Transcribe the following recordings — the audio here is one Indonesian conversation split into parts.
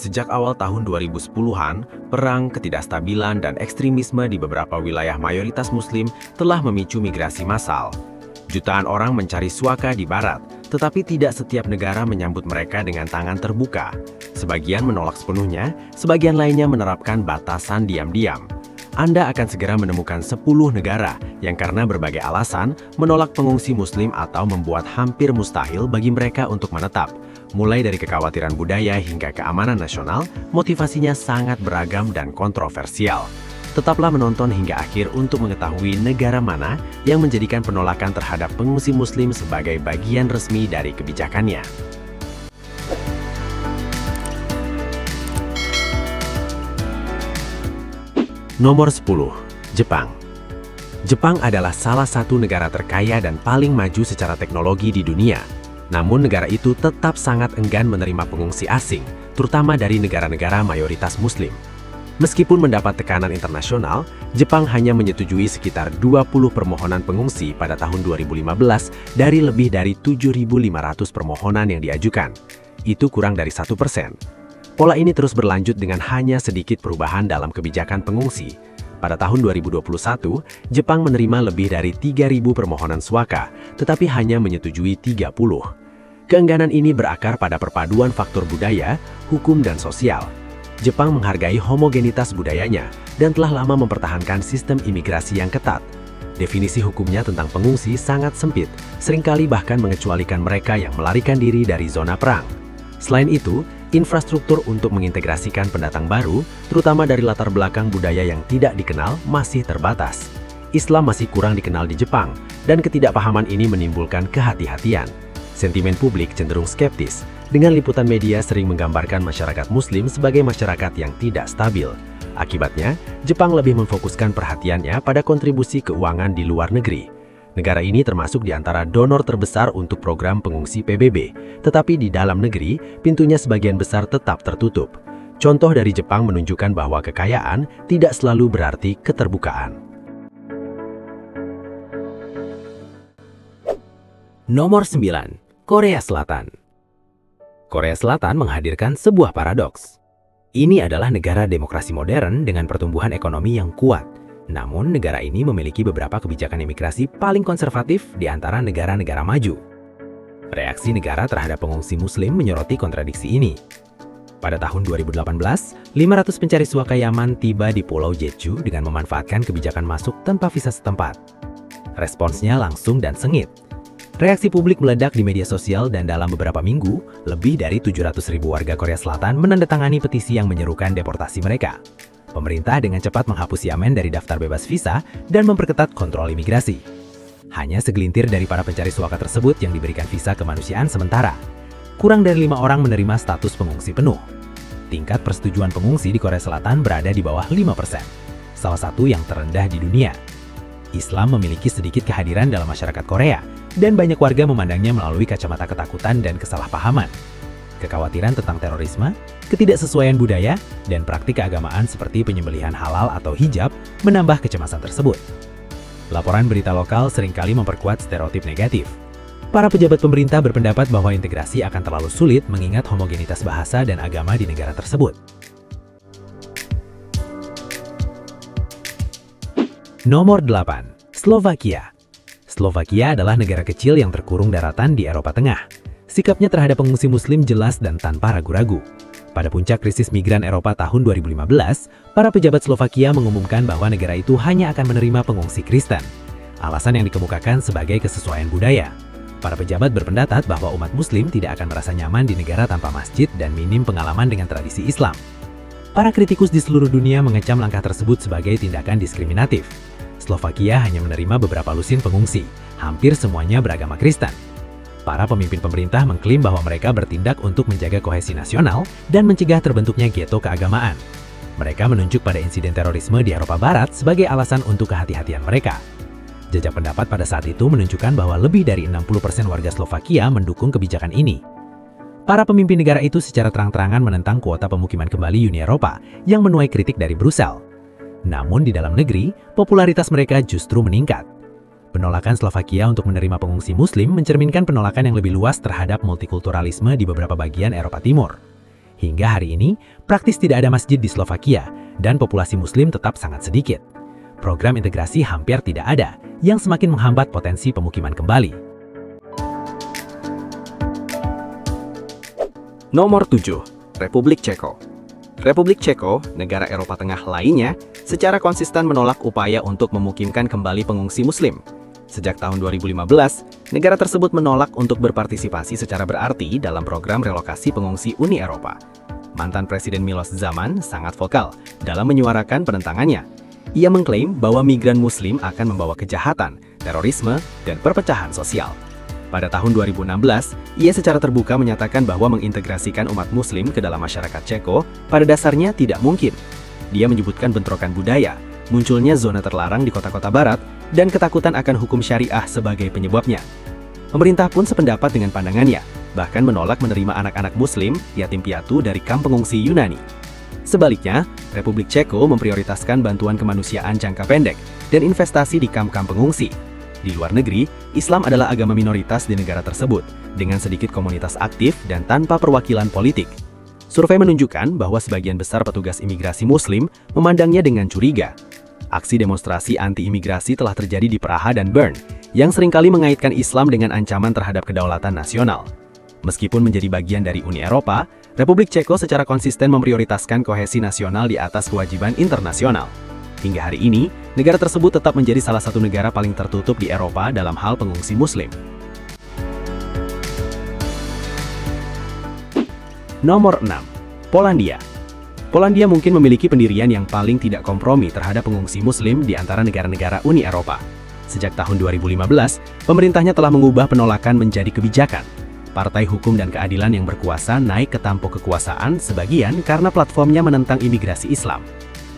Sejak awal tahun 2010-an, perang, ketidakstabilan, dan ekstremisme di beberapa wilayah mayoritas Muslim telah memicu migrasi massal. Jutaan orang mencari suaka di barat, tetapi tidak setiap negara menyambut mereka dengan tangan terbuka. Sebagian menolak sepenuhnya, sebagian lainnya menerapkan batasan diam-diam. Anda akan segera menemukan 10 negara yang karena berbagai alasan menolak pengungsi Muslim atau membuat hampir mustahil bagi mereka untuk menetap. Mulai dari kekhawatiran budaya hingga keamanan nasional, motivasinya sangat beragam dan kontroversial. Tetaplah menonton hingga akhir untuk mengetahui negara mana yang menjadikan penolakan terhadap pengungsi Muslim sebagai bagian resmi dari kebijakannya. Nomor 10. Jepang. Jepang adalah salah satu negara terkaya dan paling maju secara teknologi di dunia. Namun negara itu tetap sangat enggan menerima pengungsi asing, terutama dari negara-negara mayoritas Muslim. Meskipun mendapat tekanan internasional, Jepang hanya menyetujui sekitar 20 permohonan pengungsi pada tahun 2015 dari lebih dari 7.500 permohonan yang diajukan. Itu kurang dari 1%. Pola ini terus berlanjut dengan hanya sedikit perubahan dalam kebijakan pengungsi. Pada tahun 2021, Jepang menerima lebih dari 3.000 permohonan suaka, tetapi hanya menyetujui 30. Keengganan ini berakar pada perpaduan faktor budaya, hukum, dan sosial. Jepang menghargai homogenitas budayanya dan telah lama mempertahankan sistem imigrasi yang ketat. Definisi hukumnya tentang pengungsi sangat sempit, seringkali bahkan mengecualikan mereka yang melarikan diri dari zona perang. Selain itu, infrastruktur untuk mengintegrasikan pendatang baru, terutama dari latar belakang budaya yang tidak dikenal, masih terbatas. Islam masih kurang dikenal di Jepang, dan ketidakpahaman ini menimbulkan kehati-hatian. Sentimen publik cenderung skeptis, dengan liputan media sering menggambarkan masyarakat Muslim sebagai masyarakat yang tidak stabil. Akibatnya, Jepang lebih memfokuskan perhatiannya pada kontribusi keuangan di luar negeri. Negara ini termasuk di antara donor terbesar untuk program pengungsi PBB, tetapi di dalam negeri, pintunya sebagian besar tetap tertutup. Contoh dari Jepang menunjukkan bahwa kekayaan tidak selalu berarti keterbukaan. Nomor 9. Korea Selatan. Korea Selatan menghadirkan sebuah paradoks. Ini adalah negara demokrasi modern dengan pertumbuhan ekonomi yang kuat. Namun, negara ini memiliki beberapa kebijakan imigrasi paling konservatif di antara negara-negara maju. Reaksi negara terhadap pengungsi Muslim menyoroti kontradiksi ini. Pada tahun 2018, 500 pencari suaka Yaman tiba di Pulau Jeju dengan memanfaatkan kebijakan masuk tanpa visa setempat. Responsnya langsung dan sengit. Reaksi publik meledak di media sosial dan dalam beberapa minggu, lebih dari 700.000 warga Korea Selatan menandatangani petisi yang menyerukan deportasi mereka. Pemerintah dengan cepat menghapus Yemen dari daftar bebas visa dan memperketat kontrol imigrasi. Hanya segelintir dari para pencari suaka tersebut yang diberikan visa kemanusiaan sementara. Kurang dari 5 orang menerima status pengungsi penuh. Tingkat persetujuan pengungsi di Korea Selatan berada di bawah 5%, salah satu yang terendah di dunia. Islam memiliki sedikit kehadiran dalam masyarakat Korea, dan banyak warga memandangnya melalui kacamata ketakutan dan kesalahpahaman. Kekhawatiran tentang terorisme, ketidaksesuaian budaya, dan praktik keagamaan seperti penyembelihan halal atau hijab menambah kecemasan tersebut. Laporan berita lokal seringkali memperkuat stereotip negatif. Para pejabat pemerintah berpendapat bahwa integrasi akan terlalu sulit mengingat homogenitas bahasa dan agama di negara tersebut. Nomor 8. Slovakia. Slovakia adalah negara kecil yang terkurung daratan di Eropa Tengah. Sikapnya terhadap pengungsi Muslim jelas dan tanpa ragu-ragu. Pada puncak krisis migran Eropa tahun 2015, para pejabat Slovakia mengumumkan bahwa negara itu hanya akan menerima pengungsi Kristen. Alasan yang dikemukakan sebagai kesesuaian budaya. Para pejabat berpendapat bahwa umat Muslim tidak akan merasa nyaman di negara tanpa masjid dan minim pengalaman dengan tradisi Islam. Para kritikus di seluruh dunia mengecam langkah tersebut sebagai tindakan diskriminatif. Slovakia hanya menerima beberapa lusin pengungsi, hampir semuanya beragama Kristen. Para pemimpin pemerintah mengklaim bahwa mereka bertindak untuk menjaga kohesi nasional dan mencegah terbentuknya ghetto keagamaan. Mereka menunjuk pada insiden terorisme di Eropa Barat sebagai alasan untuk kehati-hatian mereka. Jejak pendapat pada saat itu menunjukkan bahwa lebih dari 60% warga Slovakia mendukung kebijakan ini. Para pemimpin negara itu secara terang-terangan menentang kuota pemukiman kembali Uni Eropa yang menuai kritik dari Brussel. Namun di dalam negeri, popularitas mereka justru meningkat. Penolakan Slovakia untuk menerima pengungsi Muslim mencerminkan penolakan yang lebih luas terhadap multikulturalisme di beberapa bagian Eropa Timur. Hingga hari ini, praktis tidak ada masjid di Slovakia, dan populasi Muslim tetap sangat sedikit. Program integrasi hampir tidak ada, yang semakin menghambat potensi pemukiman kembali. Nomor 7. Republik Ceko. Republik Ceko, negara Eropa Tengah lainnya, secara konsisten menolak upaya untuk memukimkan kembali pengungsi Muslim. Sejak tahun 2015, negara tersebut menolak untuk berpartisipasi secara berarti dalam program relokasi pengungsi Uni Eropa. Mantan Presiden Miloš Zeman sangat vokal dalam menyuarakan penentangannya. Ia mengklaim bahwa migran Muslim akan membawa kejahatan, terorisme, dan perpecahan sosial. Pada tahun 2016, ia secara terbuka menyatakan bahwa mengintegrasikan umat Muslim ke dalam masyarakat Ceko pada dasarnya tidak mungkin. Dia menyebutkan bentrokan budaya, munculnya zona terlarang di kota-kota barat, dan ketakutan akan hukum syariah sebagai penyebabnya. Pemerintah pun sependapat dengan pandangannya, bahkan menolak menerima anak-anak Muslim yatim piatu dari kamp pengungsi Yunani. Sebaliknya, Republik Ceko memprioritaskan bantuan kemanusiaan jangka pendek dan investasi di kamp-kamp pengungsi. Di luar negeri, Islam adalah agama minoritas di negara tersebut, dengan sedikit komunitas aktif dan tanpa perwakilan politik. Survei menunjukkan bahwa sebagian besar petugas imigrasi Muslim memandangnya dengan curiga. Aksi demonstrasi anti-imigrasi telah terjadi di Praha dan Bern, yang seringkali mengaitkan Islam dengan ancaman terhadap kedaulatan nasional. Meskipun menjadi bagian dari Uni Eropa, Republik Ceko secara konsisten memprioritaskan kohesi nasional di atas kewajiban internasional. Hingga hari ini, negara tersebut tetap menjadi salah satu negara paling tertutup di Eropa dalam hal pengungsi Muslim. Nomor 6. Polandia. Polandia mungkin memiliki pendirian yang paling tidak kompromi terhadap pengungsi Muslim di antara negara-negara Uni Eropa. Sejak tahun 2015, pemerintahnya telah mengubah penolakan menjadi kebijakan. Partai Hukum dan Keadilan yang berkuasa naik ke tampuk kekuasaan sebagian karena platformnya menentang imigrasi Islam.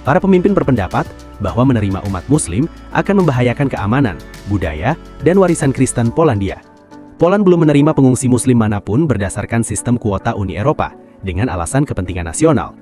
Para pemimpin berpendapat bahwa menerima umat Muslim akan membahayakan keamanan, budaya, dan warisan Kristen Polandia. Poland belum menerima pengungsi Muslim manapun berdasarkan sistem kuota Uni Eropa dengan alasan kepentingan nasional.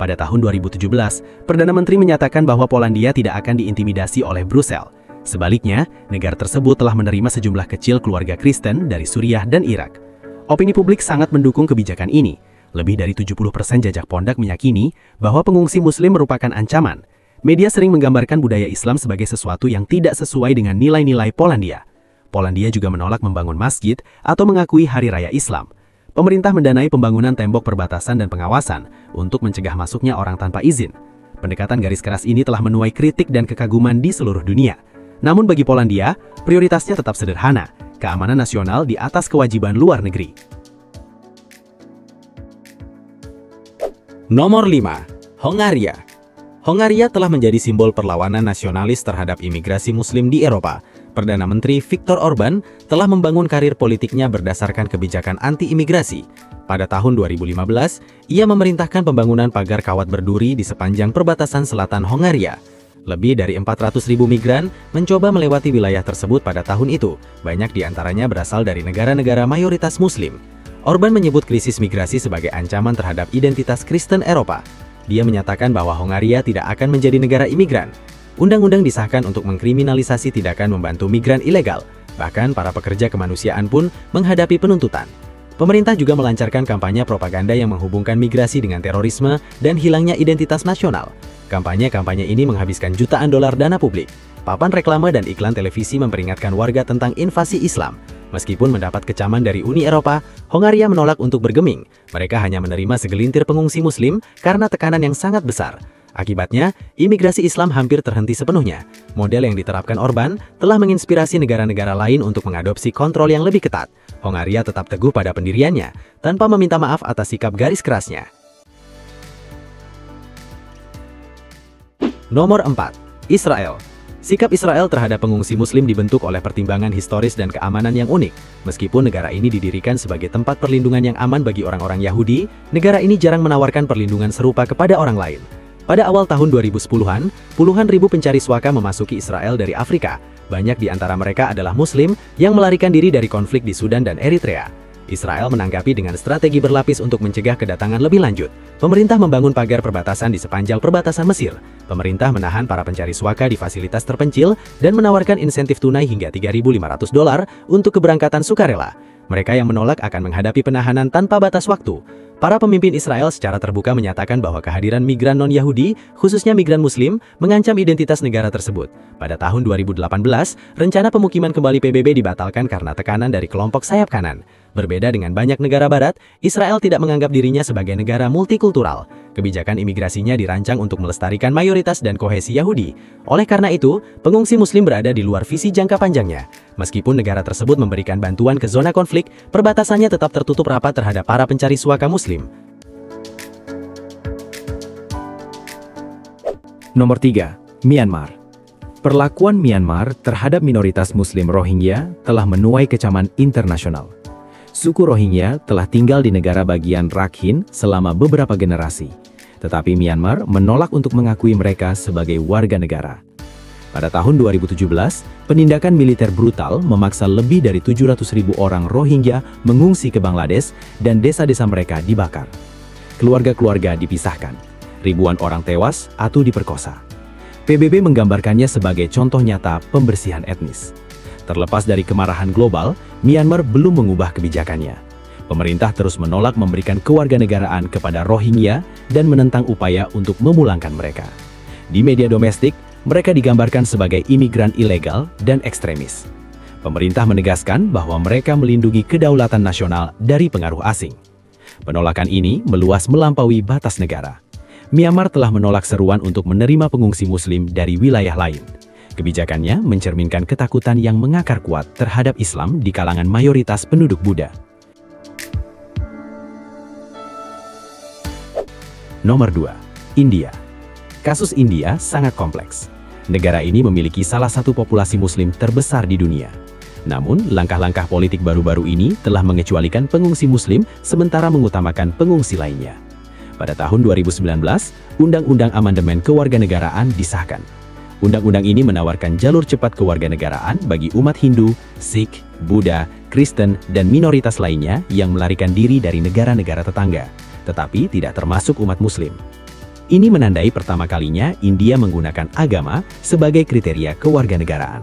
Pada tahun 2017, Perdana Menteri menyatakan bahwa Polandia tidak akan diintimidasi oleh Brussel. Sebaliknya, negara tersebut telah menerima sejumlah kecil keluarga Kristen dari Suriah dan Irak. Opini publik sangat mendukung kebijakan ini. Lebih dari 70% jajak pondak meyakini bahwa pengungsi Muslim merupakan ancaman. Media sering menggambarkan budaya Islam sebagai sesuatu yang tidak sesuai dengan nilai-nilai Polandia. Polandia juga menolak membangun masjid atau mengakui Hari Raya Islam. Pemerintah mendanai pembangunan tembok perbatasan dan pengawasan untuk mencegah masuknya orang tanpa izin. Pendekatan garis keras ini telah menuai kritik dan kekaguman di seluruh dunia. Namun bagi Polandia, prioritasnya tetap sederhana, keamanan nasional di atas kewajiban luar negeri. Nomor 5. Hongaria. Hongaria telah menjadi simbol perlawanan nasionalis terhadap imigrasi Muslim di Eropa. Perdana Menteri Viktor Orban telah membangun karir politiknya berdasarkan kebijakan anti-imigrasi. Pada tahun 2015, ia memerintahkan pembangunan pagar kawat berduri di sepanjang perbatasan selatan Hongaria. Lebih dari 400.000 migran mencoba melewati wilayah tersebut pada tahun itu. Banyak di antaranya berasal dari negara-negara mayoritas Muslim. Orban menyebut krisis migrasi sebagai ancaman terhadap identitas Kristen Eropa. Dia menyatakan bahwa Hongaria tidak akan menjadi negara imigran. Undang-undang disahkan untuk mengkriminalisasi tindakan membantu migran ilegal. Bahkan para pekerja kemanusiaan pun menghadapi penuntutan. Pemerintah juga melancarkan kampanye propaganda yang menghubungkan migrasi dengan terorisme dan hilangnya identitas nasional. Kampanye-kampanye ini menghabiskan jutaan dolar dana publik. Papan reklame dan iklan televisi memperingatkan warga tentang invasi Islam. Meskipun mendapat kecaman dari Uni Eropa, Hongaria menolak untuk bergeming. Mereka hanya menerima segelintir pengungsi Muslim karena tekanan yang sangat besar. Akibatnya, imigrasi Islam hampir terhenti sepenuhnya. Model yang diterapkan Orban telah menginspirasi negara-negara lain untuk mengadopsi kontrol yang lebih ketat. Hongaria tetap teguh pada pendiriannya, tanpa meminta maaf atas sikap garis kerasnya. Nomor 4. Israel. Sikap Israel terhadap pengungsi Muslim dibentuk oleh pertimbangan historis dan keamanan yang unik. Meskipun negara ini didirikan sebagai tempat perlindungan yang aman bagi orang-orang Yahudi, negara ini jarang menawarkan perlindungan serupa kepada orang lain. Pada awal tahun 2010-an, puluhan ribu pencari suaka memasuki Israel dari Afrika. Banyak di antara mereka adalah Muslim yang melarikan diri dari konflik di Sudan dan Eritrea. Israel menanggapi dengan strategi berlapis untuk mencegah kedatangan lebih lanjut. Pemerintah membangun pagar perbatasan di sepanjang perbatasan Mesir. Pemerintah menahan para pencari suaka di fasilitas terpencil dan menawarkan insentif tunai hingga $3.500 untuk keberangkatan sukarela. Mereka yang menolak akan menghadapi penahanan tanpa batas waktu. Para pemimpin Israel secara terbuka menyatakan bahwa kehadiran migran non-Yahudi, khususnya migran Muslim, mengancam identitas negara tersebut. Pada tahun 2018, rencana pemukiman kembali PBB dibatalkan karena tekanan dari kelompok sayap kanan. Berbeda dengan banyak negara barat, Israel tidak menganggap dirinya sebagai negara multikultural. Kebijakan imigrasinya dirancang untuk melestarikan mayoritas dan kohesi Yahudi. Oleh karena itu, pengungsi Muslim berada di luar visi jangka panjangnya. Meskipun negara tersebut memberikan bantuan ke zona konflik, perbatasannya tetap tertutup rapat terhadap para pencari suaka Muslim. Nomor 3. Myanmar. Perlakuan Myanmar terhadap minoritas Muslim Rohingya telah menuai kecaman internasional. Suku Rohingya telah tinggal di negara bagian Rakhine selama beberapa generasi, tetapi Myanmar menolak untuk mengakui mereka sebagai warga negara. Pada tahun 2017, penindakan militer brutal memaksa lebih dari 700.000 orang Rohingya mengungsi ke Bangladesh dan desa-desa mereka dibakar. Keluarga-keluarga dipisahkan, ribuan orang tewas atau diperkosa. PBB menggambarkannya sebagai contoh nyata pembersihan etnis. Terlepas dari kemarahan global, Myanmar belum mengubah kebijakannya. Pemerintah terus menolak memberikan kewarganegaraan kepada Rohingya dan menentang upaya untuk memulangkan mereka. Di media domestik, mereka digambarkan sebagai imigran ilegal dan ekstremis. Pemerintah menegaskan bahwa mereka melindungi kedaulatan nasional dari pengaruh asing. Penolakan ini meluas melampaui batas negara. Myanmar telah menolak seruan untuk menerima pengungsi Muslim dari wilayah lain. Kebijakannya mencerminkan ketakutan yang mengakar kuat terhadap Islam di kalangan mayoritas penduduk Buddha. Nomor 2. India. Kasus India sangat kompleks. Negara ini memiliki salah satu populasi Muslim terbesar di dunia. Namun, langkah-langkah politik baru-baru ini telah mengecualikan pengungsi Muslim sementara mengutamakan pengungsi lainnya. Pada tahun 2019, Undang-Undang Amandemen Kewarganegaraan disahkan. Undang-undang ini menawarkan jalur cepat kewarganegaraan bagi umat Hindu, Sikh, Buddha, Kristen, dan minoritas lainnya yang melarikan diri dari negara-negara tetangga, tetapi tidak termasuk umat Muslim. Ini menandai pertama kalinya India menggunakan agama sebagai kriteria kewarganegaraan.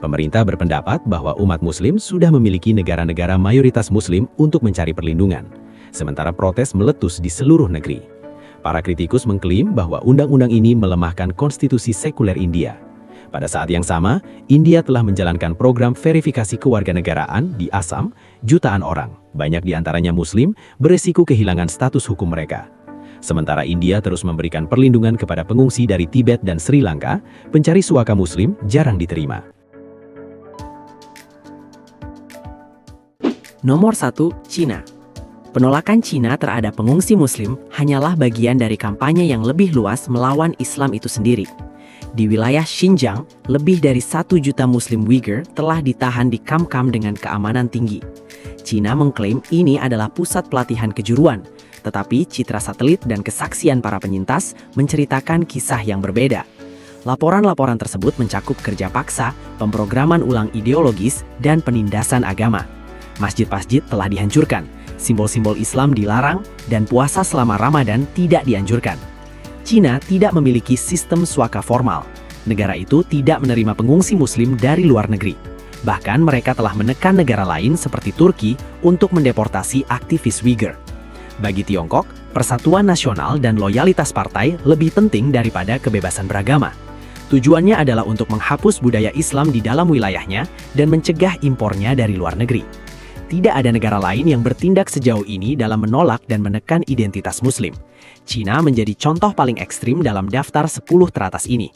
Pemerintah berpendapat bahwa umat Muslim sudah memiliki negara-negara mayoritas Muslim untuk mencari perlindungan, sementara protes meletus di seluruh negeri. Para kritikus mengklaim bahwa undang-undang ini melemahkan konstitusi sekuler India. Pada saat yang sama, India telah menjalankan program verifikasi kewarganegaraan di Assam. Jutaan orang, banyak di antaranya Muslim, beresiko kehilangan status hukum mereka. Sementara India terus memberikan perlindungan kepada pengungsi dari Tibet dan Sri Lanka, pencari suaka Muslim jarang diterima. Nomor 1. Cina. Penolakan Cina terhadap pengungsi Muslim hanyalah bagian dari kampanye yang lebih luas melawan Islam itu sendiri. Di wilayah Xinjiang, lebih dari 1 juta Muslim Uyghur telah ditahan di kamp-kamp dengan keamanan tinggi. Cina mengklaim ini adalah pusat pelatihan kejuruan, tetapi citra satelit dan kesaksian para penyintas menceritakan kisah yang berbeda. Laporan-laporan tersebut mencakup kerja paksa, pemrograman ulang ideologis, dan penindasan agama. Masjid-masjid telah dihancurkan, simbol-simbol Islam dilarang, dan puasa selama Ramadan tidak dianjurkan. Cina tidak memiliki sistem suaka formal. Negara itu tidak menerima pengungsi Muslim dari luar negeri. Bahkan mereka telah menekan negara lain seperti Turki untuk mendeportasi aktivis Uyghur. Bagi Tiongkok, persatuan nasional dan loyalitas partai lebih penting daripada kebebasan beragama. Tujuannya adalah untuk menghapus budaya Islam di dalam wilayahnya dan mencegah impornya dari luar negeri. Tidak ada negara lain yang bertindak sejauh ini dalam menolak dan menekan identitas Muslim. Cina menjadi contoh paling ekstrim dalam daftar 10 teratas ini.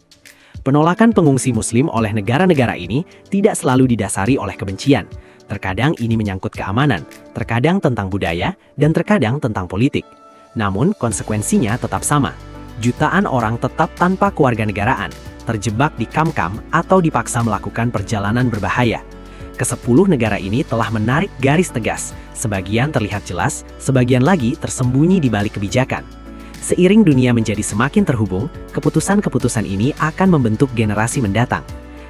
Penolakan pengungsi Muslim oleh negara-negara ini tidak selalu didasari oleh kebencian. Terkadang ini menyangkut keamanan, terkadang tentang budaya, dan terkadang tentang politik. Namun konsekuensinya tetap sama. Jutaan orang tetap tanpa kewarganegaraan, terjebak di kamp-kamp atau dipaksa melakukan perjalanan berbahaya. Ke-10 negara ini telah menarik garis tegas, sebagian terlihat jelas, sebagian lagi tersembunyi di balik kebijakan. Seiring dunia menjadi semakin terhubung, keputusan-keputusan ini akan membentuk generasi mendatang.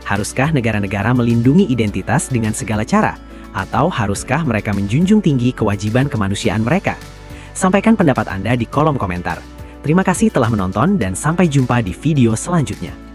Haruskah negara-negara melindungi identitas dengan segala cara? Atau haruskah mereka menjunjung tinggi kewajiban kemanusiaan mereka? Sampaikan pendapat Anda di kolom komentar. Terima kasih telah menonton dan sampai jumpa di video selanjutnya.